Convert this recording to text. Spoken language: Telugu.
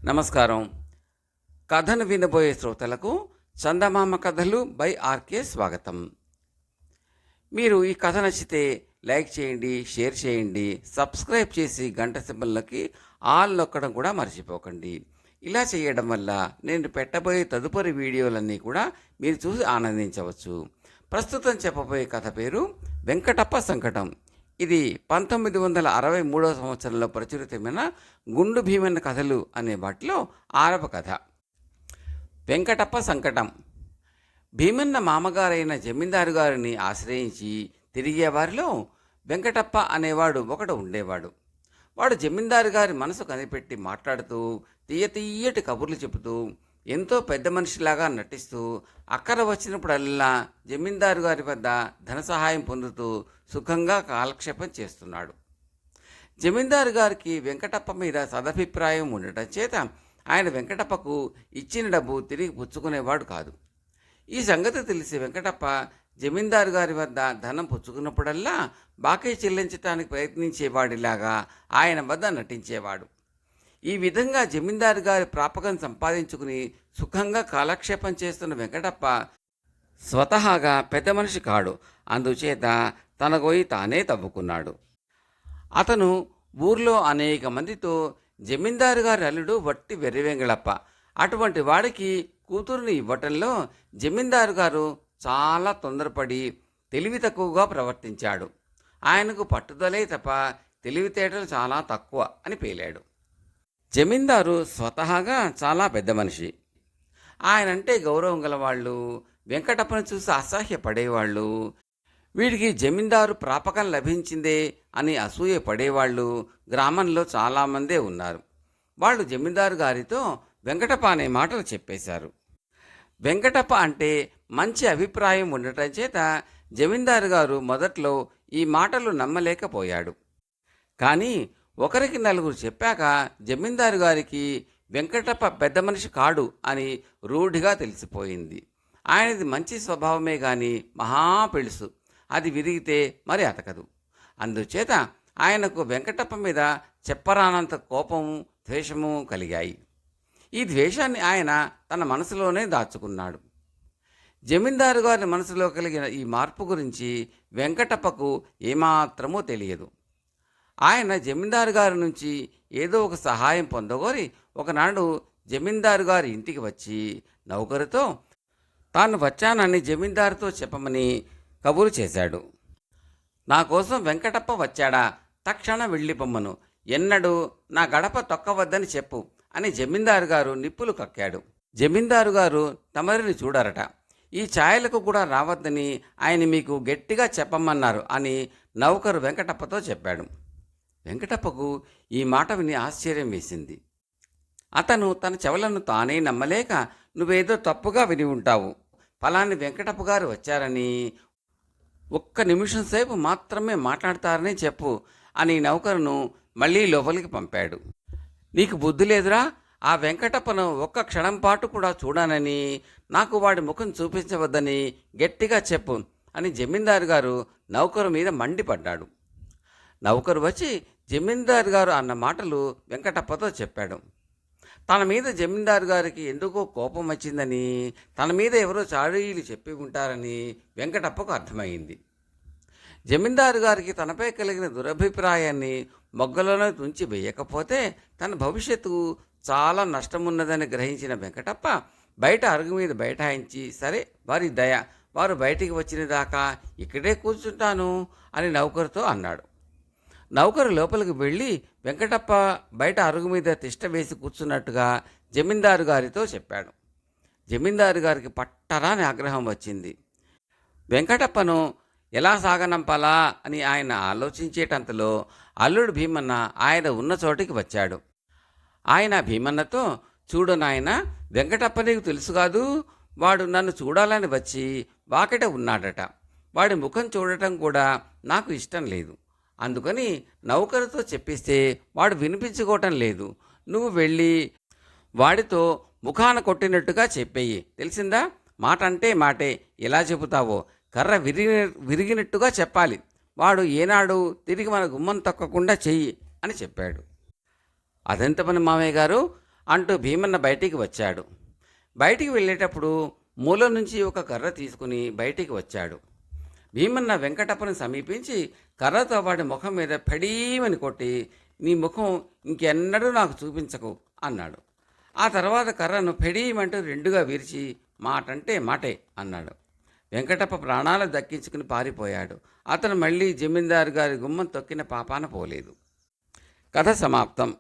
నమస్కారం. కథను వినబోయే శ్రోతలకు చందమామ కథలు బై ఆర్కే స్వాగతం. మీరు ఈ కథ నచ్చితే లైక్ చేయండి, షేర్ చేయండి, సబ్స్క్రైబ్ చేసి గంట సింబల్లోకి ఆల్ నొక్కడం కూడా మర్చిపోకండి. ఇలా చేయడం వల్ల నేను పెట్టబోయే తదుపరి వీడియోలన్నీ కూడా మీరు చూసి ఆనందించవచ్చు. ప్రస్తుతం చెప్పబోయే కథ పేరు వెంకటప్ప సంకటం. ఇది 1963 సంవత్సరంలో ప్రచురితమైన గుండు భీమన్న కథలు అనే వాటిలో 6వ కథ. వెంకటప్ప సంకటం. భీమన్న మామగారైన జమీందారు గారిని ఆశ్రయించి తిరిగేవారిలో వెంకటప్ప అనేవాడు ఒకడు ఉండేవాడు. వాడు జమీందారు గారి మనసు కనిపెట్టి మాట్లాడుతూ తీయటి కబుర్లు చెబుతూ ఎంతో పెద్ద మనిషిలాగా నటిస్తూ అక్కర వచ్చినప్పుడల్లా జమీందారు గారి వద్ద ధన సహాయం పొందుతూ సుఖంగా కాలక్షేపం చేస్తున్నాడు. జమీందారు గారికి వెంకటప్ప మీద సదభిప్రాయం ఉండటం చేత ఆయన వెంకటప్పకు ఇచ్చిన డబ్బు తిరిగి పుచ్చుకునేవాడు కాదు. ఈ సంగతి తెలిసి వెంకటప్ప జమీందారు గారి వద్ద ధనం పుచ్చుకున్నప్పుడల్లా బాకీ చెల్లించడానికి ప్రయత్నించేవాడిలాగా ఆయన వద్ద నటించేవాడు. ఈ విధంగా జమీందారు గారి ప్రాపకం సంపాదించుకుని సుఖంగా కాలక్షేపం చేస్తున్న వెంకటప్ప స్వతహాగా పెద్ద మనిషి కాడు. అందుచేత తన గొయ్యి తానే తవ్వుకున్నాడు. అతను ఊర్లో అనేక మందితో జమీందారు గారి అల్లుడు వట్టి వెర్రివెంగళప్ప, అటువంటి వాడికి కూతురుని ఇవ్వటంలో జమీందారు గారు చాలా తొందరపడి తెలివి తక్కువగా ప్రవర్తించాడు. ఆయనకు పట్టుదలే తప్ప తెలివితేటలు చాలా తక్కువ అని పేలాడు. జమీందారు స్వతహాగా చాలా పెద్ద మనిషి. ఆయనంటే గౌరవం గలవాళ్ళు వెంకటప్పను చూసి అసహ్యపడేవాళ్ళు, వీడికి జమీందారు ప్రాపకం లభించిందే అని అసూయ పడేవాళ్ళు గ్రామంలో చాలామందే ఉన్నారు. వాళ్ళు జమీందారు గారితో వెంకటప్ప అనే మాటలు చెప్పేశారు. వెంకటప్ప అంటే మంచి అభిప్రాయం ఉండటం చేత జమీందారు గారు మొదట్లో ఈ మాటలు నమ్మలేకపోయాడు. కానీ ఒకరికి నలుగురు చెప్పాక జమీందారు గారికి వెంకటప్ప పెద్ద మనిషి కాడు అని రూఢిగా తెలిసిపోయింది. ఆయనది మంచి స్వభావమే గాని మహా పెళుసు, అది విరిగితే మరి అతకదు. అందుచేత ఆయనకు వెంకటప్ప మీద చెప్పరానంత కోపము, ద్వేషము కలిగాయి. ఈ ద్వేషాన్ని ఆయన తన మనసులోనే దాచుకున్నాడు. జమీందారు గారి మనసులో కలిగిన ఈ మార్పు గురించి వెంకటప్పకు ఏమాత్రమూ తెలియదు. ఆయన జమీందారు గారి నుంచి ఏదో ఒక సహాయం పొందగోరి ఒకనాడు జమీందారు గారి ఇంటికి వచ్చి నౌకరుతో తాను వచ్చానని జమీందారుతో చెప్పమని కబురు చేశాడు. నా కోసం వెంకటప్ప వచ్చాడా, తక్షణం వెళ్ళిపోమ్మను, ఎన్నడూ నా గడప తొక్కవద్దని చెప్పు అని జమీందారు గారు నిప్పులు కక్కాడు. జమీందారు గారు తమరిని చూడరట, ఈ ఛాయలకు కూడా రావద్దని ఆయన మీకు గట్టిగా చెప్పమన్నారు అని నౌకరు వెంకటప్పతో చెప్పాడు. వెంకటప్పకు ఈ మాట విని ఆశ్చర్యం వేసింది. అతను తన చెవులను తానే నమ్మలేక, నువ్వేదో తప్పుగా విని ఉంటావు, ఫలాని వెంకటప్ప గారు వచ్చారని, ఒక్క నిమిషం సేపు మాత్రమే మాట్లాడతారని చెప్పు అని నౌకరును మళ్ళీ లోపలికి పంపాడు. నీకు బుద్ధి లేదురా, ఆ వెంకటప్పను ఒక్క క్షణం పాటు కూడా చూడానని, నాకు వాడి ముఖం చూపించవద్దని గట్టిగా చెప్పు అని జమీందారు గారు నౌకరు మీద మండిపడ్డాడు. నౌకరు వచ్చి జమీందారు గారు అన్న మాటలు వెంకటప్పతో చెప్పాడు. తన మీద జమీందారు గారికి ఎందుకో కోపం వచ్చిందని, తన మీద ఎవరో చాడీలు చెప్పి ఉంటారని వెంకటప్పకు అర్థమైంది. జమీందారు గారికి తనపై కలిగిన దురభిప్రాయాన్ని మొగ్గలోనే తుంచి వేయకపోతే తన భవిష్యత్తుకు చాలా నష్టమున్నదని గ్రహించిన వెంకటప్ప బయట అరుగు మీద బైఠాయించి, సరే వారి దయ, వారు బయటికి వచ్చిన దాకా ఇక్కడే కూర్చుంటాను అని నౌకరుతో అన్నాడు. నౌకరు లోపలికి వెళ్ళి వెంకటప్ప బయట అరుగు మీద తిష్ట వేసి కూర్చున్నట్టుగా జమీందారు గారితో చెప్పాడు. జమీందారు గారికి పట్టరాని ఆగ్రహం వచ్చింది. వెంకటప్పను ఎలా సాగనంపాలా అని ఆయన ఆలోచించేటంతలో అల్లుడు భీమన్న ఆయన ఉన్న చోటికి వచ్చాడు. ఆయన భీమన్నతో, చూడు నాయన, వెంకటప్ప నీకు తెలుసు కాదు, వాడు నన్ను చూడాలని వచ్చి వాకిట ఉన్నాడట. వాడి ముఖం చూడటం కూడా నాకు ఇష్టం లేదు. అందుకని నౌకరుతో చెప్పిస్తే వాడు వినిపించుకోవటం లేదు. నువ్వు వెళ్ళి వాడితో ముఖాన కొట్టినట్టుగా చెప్పేయి, తెలిసిందా? మాట అంటే మాటే, ఎలా చెబుతావో కర్ర విరిగినట్టుగా చెప్పాలి. వాడు ఏనాడు తిరిగి మన గుమ్మం తొక్కకుండా చెయ్యి అని చెప్పాడు. అదెంత పని మామయ్య గారు, అంటూ భీమన్న బయటికి వచ్చాడు. బయటికి వెళ్ళేటప్పుడు మూల నుంచి ఒక కర్ర తీసుకుని బయటికి వచ్చాడు. భీమన్న వెంకటప్పను సమీపించి కర్రతో వాడి ముఖం మీద ఫడీమని కొట్టి, నీ ముఖం ఇంకెన్నడూ నాకు చూపించకు అన్నాడు. ఆ తర్వాత కర్రను ఫెడీమంటూ రెండుగా విరిచి, మాటంటే మాటే అన్నాడు. వెంకటప్ప ప్రాణాలు దక్కించుకుని పారిపోయాడు. అతను మళ్ళీ జమీందారు గారి గుమ్మం తొక్కిన పాపాన పోలేదు. కథ సమాప్తం.